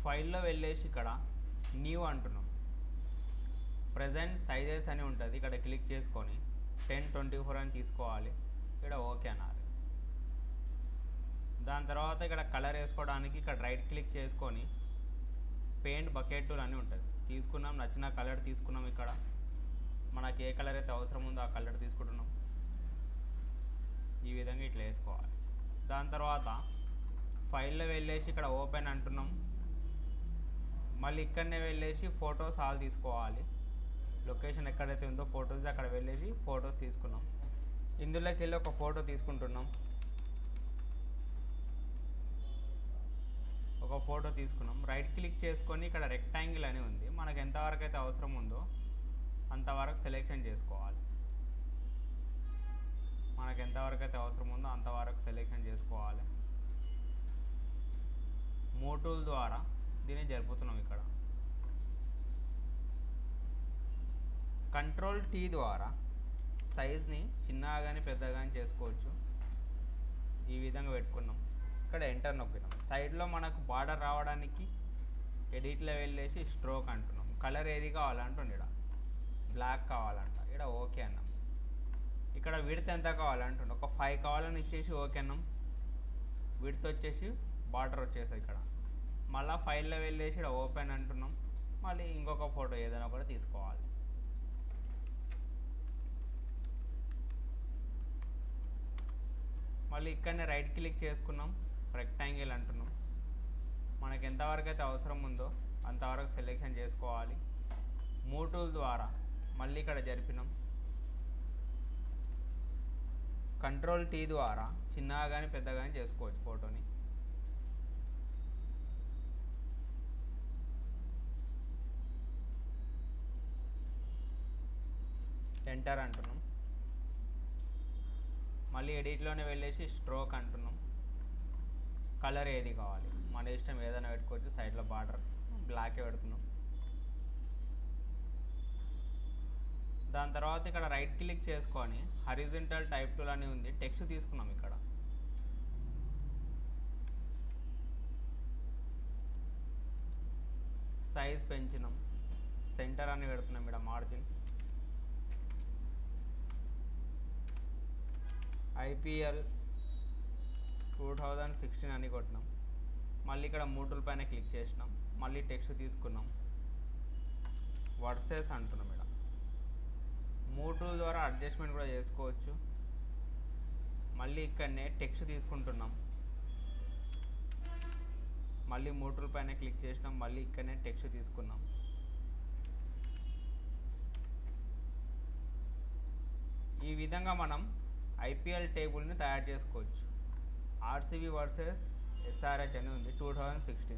ఫైల్లో వెళ్ళేసి ఇక్కడ న్యూ అంటున్నాం. ప్రజెంట్ సైజెస్ అని ఉంటుంది, ఇక్కడ క్లిక్ చేసుకొని 1024 అని తీసుకోవాలి. ఇక్కడ ఓకే అనాలి. దాని తర్వాత ఇక్కడ కలర్ వేసుకోవడానికి ఇక్కడ రైట్ క్లిక్ చేసుకొని పెయింట్ బకెట్ టూల్ అని ఉంటుంది, తీసుకున్నాం. నచ్చిన కలర్ తీసుకున్నాం. ఇక్కడ మనకి ఏ కలర్ అయితే అవసరం ఉందో ఆ కలర్ తీసుకుంటున్నాం. ఈ విధంగా ఇట్లా వేసుకోవాలి. దాని తర్వాత ఫైల్లో వెళ్ళేసి ఇక్కడ ఓపెన్ అంటున్నాం. మళ్ళీ ఇక్కడనే వెళ్ళేసి ఫొటోస్ ఆల్ తీసుకోవాలి. లొకేషన్ ఎక్కడైతే ఉందో ఫొటోస్ అక్కడ వెళ్ళేసి ఫొటోస్ తీసుకున్నాం. ఇందులోకి వెళ్ళి ఒక ఫోటో తీసుకుంటున్నాం. ఒక ఫోటో తీసుకున్నాం. రైట్ క్లిక్ చేసుకొని ఇక్కడ రెక్టాంగిల్ అని ఉంది, మనకు ఎంతవరకు అయితే అవసరం ఉందో అంతవరకు సెలెక్షన్ చేసుకోవాలి. మనకు ఎంతవరకు అయితే అవసరం ఉందో అంతవరకు సెలెక్షన్ చేసుకోవాలి. మూవ్ టూల్ ద్వారా దీన్ని జరుపుతున్నాం. ఇక్కడ కంట్రోల్ టీ ద్వారా సైజ్ని చిన్నగా కానీ పెద్దగా కానీ చేసుకోవచ్చు. ఈ విధంగా పెట్టుకున్నాం. ఇక్కడ ఎంటర్ నొక్కినాం. సైడ్లో మనకు బార్డర్ రావడానికి ఎడిట్లో వెళ్ళేసి స్ట్రోక్ అంటున్నాం. కలర్ ఏది కావాలంటుండే, ఇక్కడ బ్లాక్ కావాలంట. ఇక్కడ ఓకే అన్నాం. ఇక్కడ విడ్త్ ఎంత కావాలంటుండే, ఒక 5 కావాలని ఇచ్చేసి ఓకే అన్నాం. విడ్త్ వచ్చేసి బార్డర్ వచ్చేసి ఇక్కడ మళ్ళీ ఫైల్లో వెళ్ళేసి ఇక్కడ ఓపెన్ అంటున్నాం. మళ్ళీ ఇంకొక ఫోటో ఏదైనా ఒకటి తీసుకోవాలి. మళ్ళీ ఇక్కడనే రైట్ క్లిక్ చేసుకున్నాం. రెక్టాంగిల్ అంటున్నాం. మనకు ఎంతవరకు అయితే అవసరం ఉందో అంతవరకు సెలెక్షన్ చేసుకోవాలి. మూవ్ టూల్ ద్వారా మళ్ళీ ఇక్కడ జరిపినాం. కంట్రోల్ టీ ద్వారా చిన్నగా కానీ పెద్దగా కానీ చేసుకోవచ్చు ఫోటోని. ఎంటర్ అంటున్నాం. మళ్ళీ ఎడిట్లోనే వెళ్ళేసి స్ట్రోక్ అంటున్నాం. కలర్ ఏది కావాలి మన ఇష్టం, ఏదైనా పెట్టుకోవచ్చు. సైడ్లో బార్డర్ బ్లాకే పెడుతున్నాం. దాని తర్వాత ఇక్కడ రైట్ క్లిక్ చేసుకొని హారిజాంటల్ టైప్ టూల్ అని ఉంది, టెక్స్ట్ తీసుకున్నాం. ఇక్కడ సైజ్ పెంచినాం. సెంటర్ అని పెడుతున్నాం. ఇక్కడ మార్జిన్ IPL 2016 అని కొట్టినాం. మళ్ళీ ఇక్కడ మూవ్ టూల్ పైన క్లిక్ చేసినాం. మళ్ళీ టెక్స్ట్ తీసుకున్నాం. వర్సెస్ అంటున్నాం. ఇక్కడ మూవ్ టూల్ ద్వారా అడ్జస్ట్మెంట్ కూడా చేసుకోవచ్చు. మళ్ళీ ఇక్కడనే టెక్స్ట్ తీసుకుంటున్నాం. మళ్ళీ మూవ్ టూల్ పైన క్లిక్ చేసినాం. మళ్ళీ ఇక్కడనే టెక్స్ట్ తీసుకున్నాం. ఈ విధంగా మనం IPL టేబుల్ని తయారు చేసుకోవచ్చు. RCB వర్సెస్ SRH అని ఉంది 2016.